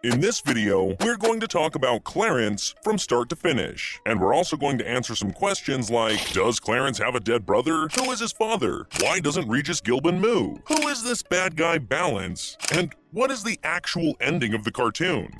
In this video, we're going to talk about Clarence from start to finish. And we're also going to answer some questions like, does Clarence have a dead brother? Who is his father? Why doesn't Regis Gilbin move? Who is this bad guy Balance? And what is the actual ending of the cartoon?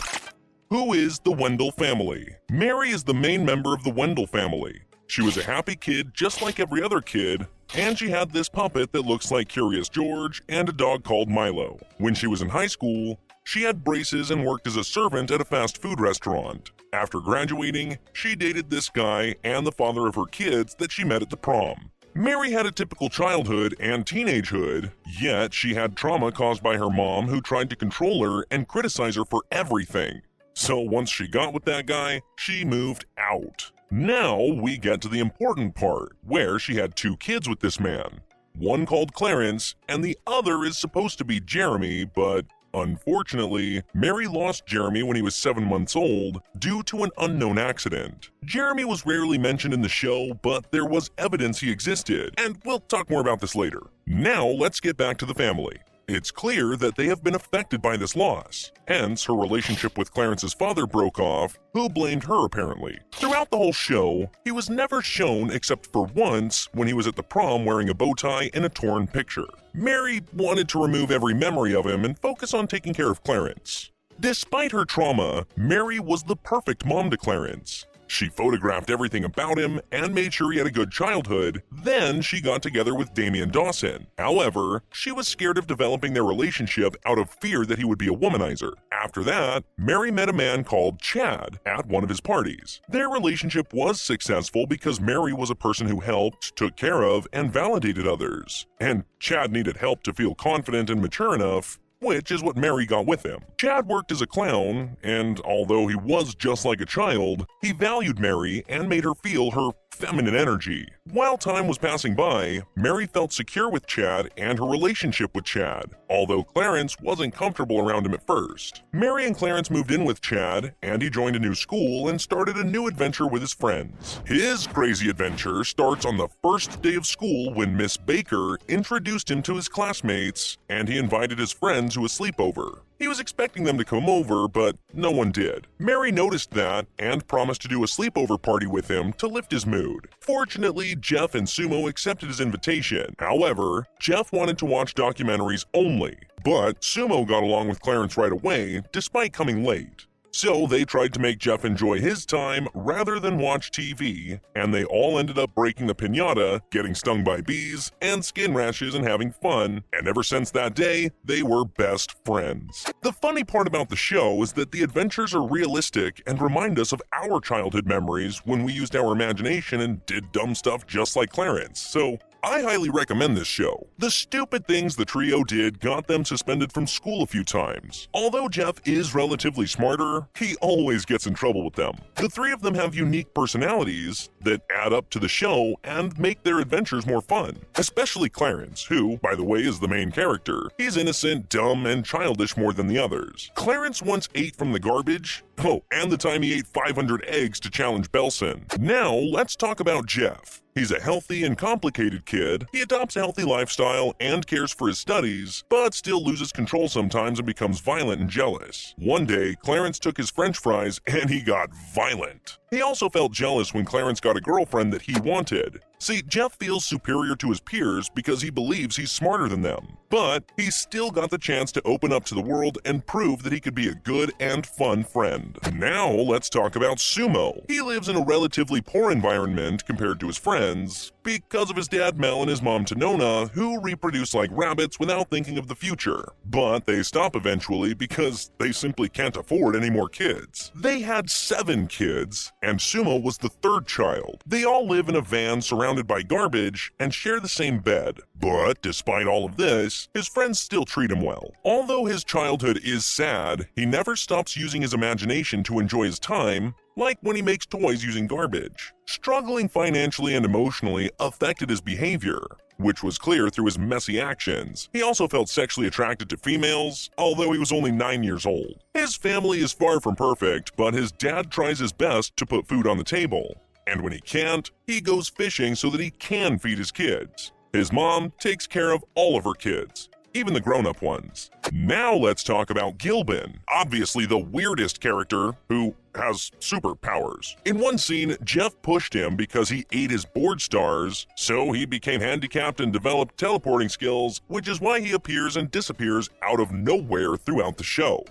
Who is the Wendell family? Mary is the main member of the Wendell family. She was a happy kid just like every other kid, and she had this puppet that looks like Curious George and a dog called Milo. When she was in high school, she had braces and worked as a servant at a fast food restaurant. After graduating, she dated this guy and the father of her kids that she met at the prom. Mary had a typical childhood and teenagehood, yet she had trauma caused by her mom who tried to control her and criticize her for everything. So once she got with that guy, she moved out. Now we get to the important part, where she had 2 kids with this man. One called Clarence, and the other is supposed to be Jeremy, but unfortunately, Mary lost Jeremy when he was 7 months old due to an unknown accident. Jeremy was rarely mentioned in the show, but there was evidence he existed, and we'll talk more about this later. Now let's get back to the family. It's clear that they have been affected by this loss, hence her relationship with Clarence's father broke off, who blamed her apparently. Throughout the whole show, he was never shown except for once when he was at the prom wearing a bow tie in a torn picture. Mary wanted to remove every memory of him and focus on taking care of Clarence. Despite her trauma, Mary was the perfect mom to Clarence. She photographed everything about him and made sure he had a good childhood. Then she got together with Damian Dawson. However, she was scared of developing their relationship out of fear that he would be a womanizer. After that, Mary met a man called Chad at one of his parties. Their relationship was successful because Mary was a person who helped, took care of, and validated others. And Chad needed help to feel confident and mature enough, which is what Mary got with him. Chad worked as a clown, and although he was just like a child, he valued Mary and made her feel her feminine energy. While time was passing by, Mary felt secure with Chad and her relationship with Chad, although Clarence wasn't comfortable around him at first. Mary and Clarence moved in with Chad, and he joined a new school and started a new adventure with his friends. His crazy adventure starts on the first day of school when Miss Baker introduced him to his classmates, and he invited his friends to a sleepover. He was expecting them to come over, but no one did. Mary noticed that and promised to do a sleepover party with him to lift his mood. Fortunately, Jeff and Sumo accepted his invitation. However, Jeff wanted to watch documentaries only, but Sumo got along with Clarence right away, despite coming late. So they tried to make Jeff enjoy his time rather than watch TV, and they all ended up breaking the piñata, getting stung by bees, and skin rashes and having fun, and ever since that day, they were best friends. The funny part about the show is that the adventures are realistic and remind us of our childhood memories when we used our imagination and did dumb stuff just like Clarence, so I highly recommend this show. The stupid things the trio did got them suspended from school a few times. Although Jeff is relatively smarter, he always gets in trouble with them. The 3 of them have unique personalities that add up to the show and make their adventures more fun. Especially Clarence, who, by the way, is the main character. He's innocent, dumb, and childish more than the others. Clarence once ate from the garbage. Oh, and the time he ate 500 eggs to challenge Belson. Now, let's talk about Jeff. He's a healthy and complicated kid. He adopts a healthy lifestyle and cares for his studies, but still loses control sometimes and becomes violent and jealous. One day, Clarence took his french fries and he got violent. He also felt jealous when Clarence got a girlfriend that he wanted. See, Jeff feels superior to his peers because he believes he's smarter than them. But he still got the chance to open up to the world and prove that he could be a good and fun friend. Now let's talk about Sumo. He lives in a relatively poor environment compared to his friends because of his dad Mel and his mom Tanona, who reproduce like rabbits without thinking of the future. But they stop eventually because they simply can't afford any more kids. They had 7 kids, and Sumo was the 3rd child. They all live in a van surrounded by garbage and share the same bed. But despite all of this, his friends still treat him well. Although his childhood is sad, he never stops using his imagination to enjoy his time, like when he makes toys using garbage. Struggling financially and emotionally affected his behavior, which was clear through his messy actions. He also felt sexually attracted to females, although he was only 9 years old. His family is far from perfect, but his dad tries his best to put food on the table. And when he can't, he goes fishing so that he can feed his kids. His mom takes care of all of her kids. even the grown-up ones. Now let's talk about Gilbin, obviously the weirdest character who has superpowers. In one scene, Jeff pushed him because he ate his board stars, so he became handicapped and developed teleporting skills, which is why he appears and disappears out of nowhere throughout the show.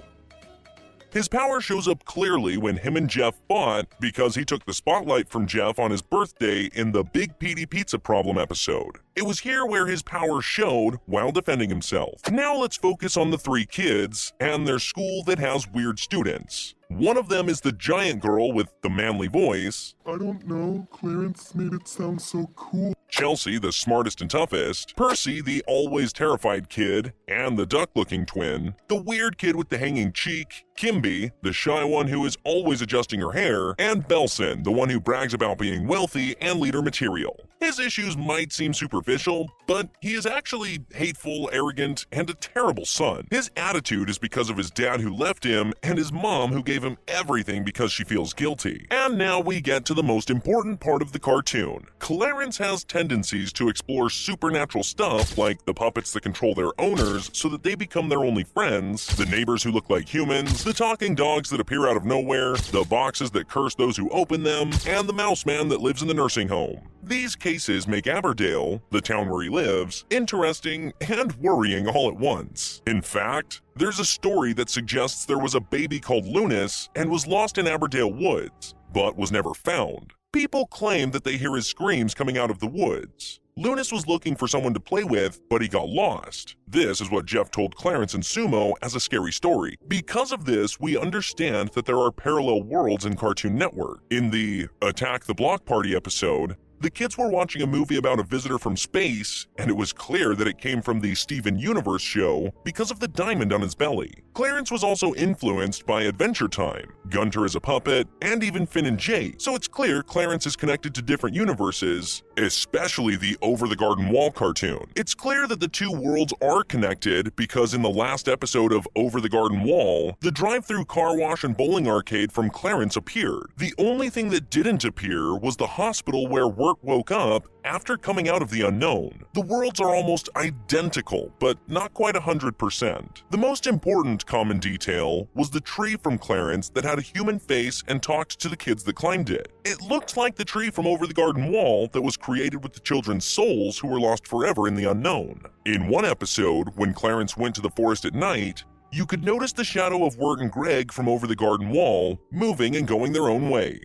His power shows up clearly when him and Jeff fought because he took the spotlight from Jeff on his birthday in the Big Petey Pizza Problem episode. It was here where his power showed while defending himself. Now let's focus on the three kids and their school that has weird students. One of them is the giant girl with the manly voice. I don't know, Clarence made it sound so cool. Chelsea, the smartest and toughest. Percy, the always terrified kid, and the duck-looking twin. The weird kid with the hanging cheek. Kimby, the shy one who is always adjusting her hair. And Belson, the one who brags about being wealthy and leader material. His issues might seem superficial, but he is actually hateful, arrogant, and a terrible son. His attitude is because of his dad who left him and his mom who gave him everything because she feels guilty. And now we get to the most important part of the cartoon. Clarence has tendencies to explore supernatural stuff like the puppets that control their owners so that they become their only friends, the neighbors who look like humans, the talking dogs that appear out of nowhere, the boxes that curse those who open them, and the mouse man that lives in the nursing home. These cases make Aberdale, the town where he lives, interesting and worrying all at once. In fact, there's a story that suggests there was a baby called Lunas and was lost in Aberdale woods, but was never found. People claim that they hear his screams coming out of the woods. Lunas was looking for someone to play with, but he got lost. This is what Jeff told Clarence and Sumo as a scary story. Because of this, we understand that there are parallel worlds in Cartoon Network. In the Attack the Block Party episode, the kids were watching a movie about a visitor from space, and it was clear that it came from the Steven Universe show because of the diamond on his belly. Clarence was also influenced by Adventure Time, Gunter as a puppet, and even Finn and Jake, so it's clear Clarence is connected to different universes, especially the Over the Garden Wall cartoon. It's clear that the two worlds are connected because in the last episode of Over the Garden Wall, the drive-through car wash and bowling arcade from Clarence appeared. The only thing that didn't appear was the hospital where Wirt woke up after coming out of the unknown. The worlds are almost identical, but not quite 100%. The most important common detail was the tree from Clarence that had a human face and talked to the kids that climbed it. It looked like the tree from Over the Garden Wall that was created with the children's souls who were lost forever in the unknown. In one episode, when Clarence went to the forest at night, you could notice the shadow of Wirt and Greg from Over the Garden Wall moving and going their own way.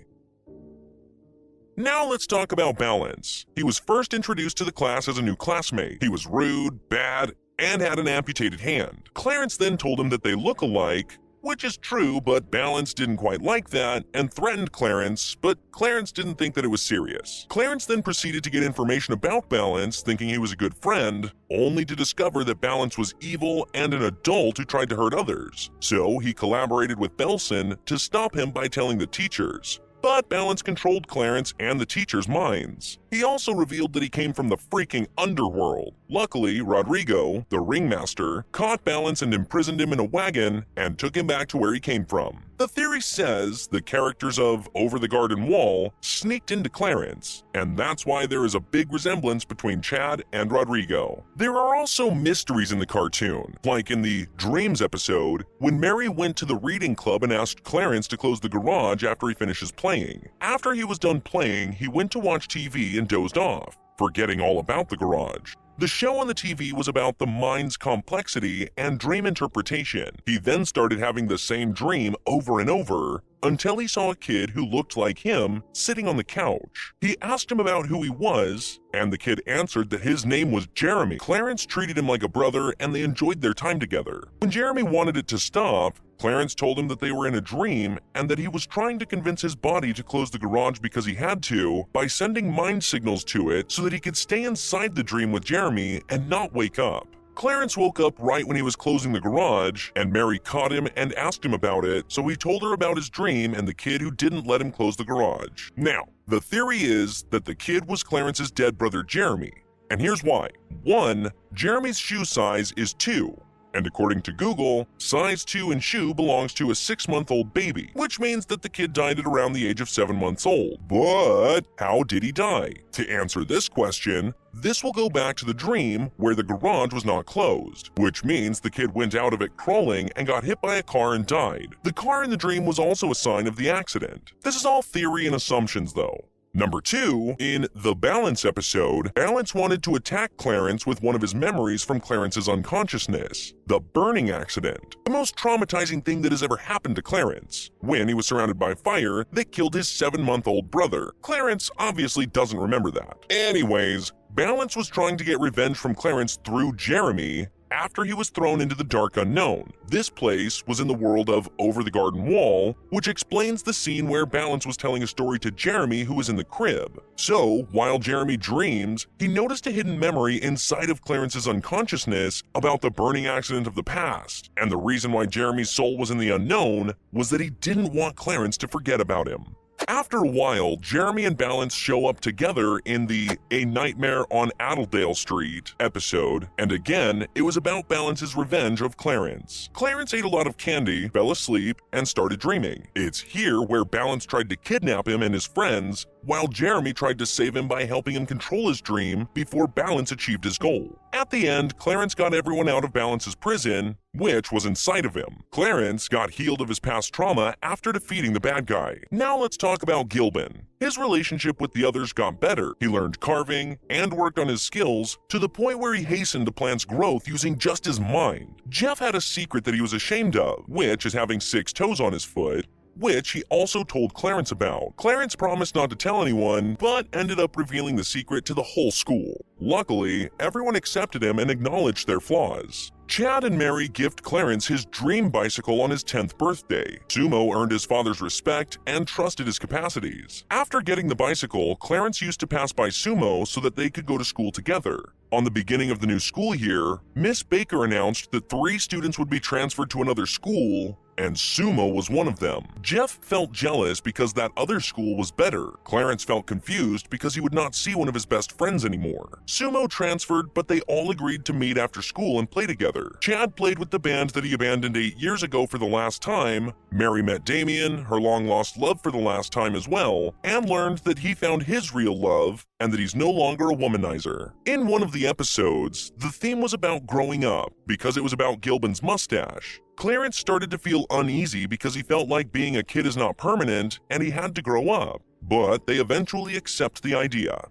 Now let's talk about Balance. He was first introduced to the class as a new classmate. He was rude, bad, and had an amputated hand. Clarence then told him that they look alike, which is true, but Balance didn't quite like that and threatened Clarence, but Clarence didn't think that it was serious. Clarence then proceeded to get information about Balance, thinking he was a good friend, only to discover that Balance was evil and an adult who tried to hurt others. So he collaborated with Belson to stop him by telling the teachers. But Balance controlled Clarence and the teachers' minds. He also revealed that he came from the freaking underworld. Luckily, Rodrigo, the ringmaster, caught Balance and imprisoned him in a wagon and took him back to where he came from. The theory says the characters of Over the Garden Wall sneaked into Clarence, and that's why there is a big resemblance between Chad and Rodrigo. There are also mysteries in the cartoon, like in the Dreams episode, when Mary went to the reading club and asked Clarence to close the garage after he finishes playing. After he was done playing, he went to watch TV and dozed off, forgetting all about the garage. The show on the TV was about the mind's complexity and dream interpretation. He then started having the same dream over and over until he saw a kid who looked like him sitting on the couch. He asked him about who he was, and the kid answered that his name was Jeremy. Clarence treated him like a brother and they enjoyed their time together. When Jeremy wanted it to stop, Clarence told him that they were in a dream and that he was trying to convince his body to close the garage because he had to by sending mind signals to it so that he could stay inside the dream with Jeremy and not wake up. Clarence woke up right when he was closing the garage, and Mary caught him and asked him about it, so he told her about his dream and the kid who didn't let him close the garage. Now, the theory is that the kid was Clarence's dead brother Jeremy, and here's why. 1. Jeremy's shoe size is 2. And according to Google, size 2 in shoe belongs to a 6-month-old baby, which means that the kid died at around the age of 7 months old. But how did he die? To answer this question, this will go back to the dream where the garage was not closed, which means the kid went out of it crawling and got hit by a car and died. The car in the dream was also a sign of the accident. This is all theory and assumptions though. Number 2, in the Balance episode, Balance wanted to attack Clarence with one of his memories from Clarence's unconsciousness, the burning accident, the most traumatizing thing that has ever happened to Clarence, when he was surrounded by fire that killed his 7-month-old brother. Clarence obviously doesn't remember that. Anyways, Balance was trying to get revenge from Clarence through Jeremy after he was thrown into the dark unknown. This place was in the world of Over the Garden Wall, which explains the scene where Balance was telling a story to Jeremy who was in the crib. So, while Jeremy dreams, he noticed a hidden memory inside of Clarence's unconsciousness about the burning accident of the past, and the reason why Jeremy's soul was in the unknown was that he didn't want Clarence to forget about him. After a while, Jeremy and Balance show up together in the A Nightmare on Adeldale Street episode, and again, it was about Balance's revenge of Clarence. Clarence ate a lot of candy, fell asleep, and started dreaming. It's here where Balance tried to kidnap him and his friends, while Jeremy tried to save him by helping him control his dream before Balance achieved his goal. At the end, Clarence got everyone out of Balance's prison, which was inside of him. Clarence got healed of his past trauma after defeating the bad guy. Now let's talk about Gilbin. His relationship with the others got better. He learned carving and worked on his skills to the point where he hastened the plant's growth using just his mind. Jeff had a secret that he was ashamed of, which is having 6 toes on his foot, which he also told Clarence about. Clarence promised not to tell anyone, but ended up revealing the secret to the whole school. Luckily, everyone accepted him and acknowledged their flaws. Chad and Mary gift Clarence his dream bicycle on his 10th birthday. Sumo earned his father's respect and trusted his capacities. After getting the bicycle, Clarence used to pass by Sumo so that they could go to school together. On the beginning of the new school year, Miss Baker announced that 3 students would be transferred to another school, and Sumo was one of them. Jeff felt jealous because that other school was better. Clarence felt confused because he would not see one of his best friends anymore. Sumo transferred, but they all agreed to meet after school and play together. Chad played with the band that he abandoned 8 years ago for the last time. Mary met Damien, her long-lost love for the last time as well, and learned that he found his real love and that he's no longer a womanizer. In one of the episodes, the theme was about growing up because it was about Gilbin's mustache. Clarence started to feel uneasy because he felt like being a kid is not permanent and he had to grow up, but they eventually accept the idea.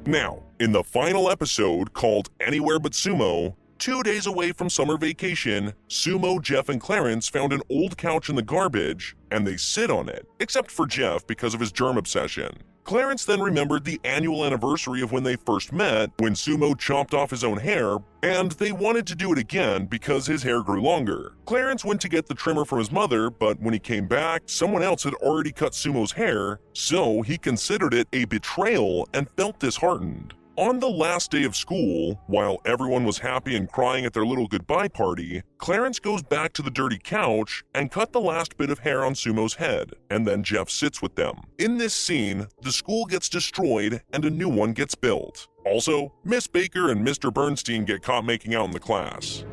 Now, in the final episode called Anywhere But Sumo, 2 days away from summer vacation, Sumo, Jeff, and Clarence found an old couch in the garbage, and they sit on it, except for Jeff because of his germ obsession. Clarence then remembered the annual anniversary of when they first met, when Sumo chopped off his own hair, and they wanted to do it again because his hair grew longer. Clarence went to get the trimmer from his mother, but when he came back, someone else had already cut Sumo's hair, so he considered it a betrayal and felt disheartened. On the last day of school, while everyone was happy and crying at their little goodbye party, Clarence goes back to the dirty couch and cut the last bit of hair on Sumo's head, and then Jeff sits with them. In this scene, the school gets destroyed and a new one gets built. Also, Miss Baker and Mr. Bernstein get caught making out in the class.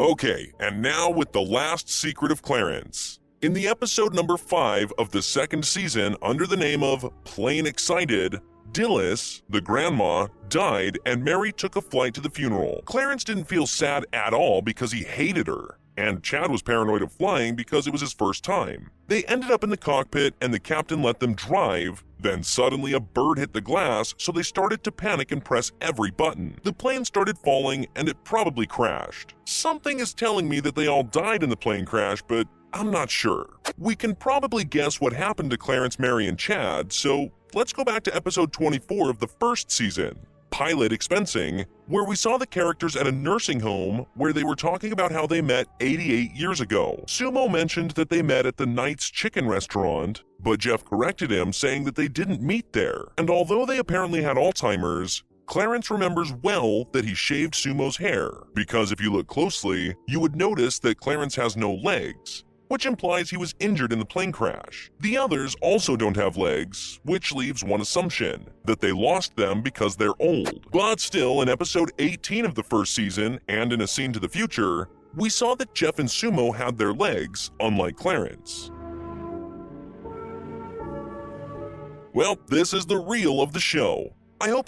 Okay, and now with the last secret of Clarence. In the episode number 5 of the 2nd season, under the name of Plain Excited, Dilys, the grandma, died and Mary took a flight to the funeral. Clarence didn't feel sad at all because he hated her, and Chad was paranoid of flying because it was his first time. They ended up in the cockpit and the captain let them drive. Then suddenly a bird hit the glass, so they started to panic and press every button. The plane started falling and it probably crashed. Something is telling me that they all died in the plane crash, but I'm not sure. We can probably guess what happened to Clarence, Mary, and Chad, so let's go back to episode 24 of the 1st season, Pilot Expensing, where we saw the characters at a nursing home where they were talking about how they met 88 years ago. Sumo mentioned that they met at the Knight's Chicken restaurant, but Jeff corrected him, saying that they didn't meet there. And although they apparently had Alzheimer's, Clarence remembers well that he shaved Sumo's hair, because if you look closely, you would notice that Clarence has no legs. which implies he was injured in the plane crash. The others also don't have legs, which leaves one assumption, that they lost them because they're old. But still, in episode 18 of the first season, and in a scene to the future, we saw that Jeff and Sumo had their legs, unlike Clarence. Well, this is the reel of the show. I hope you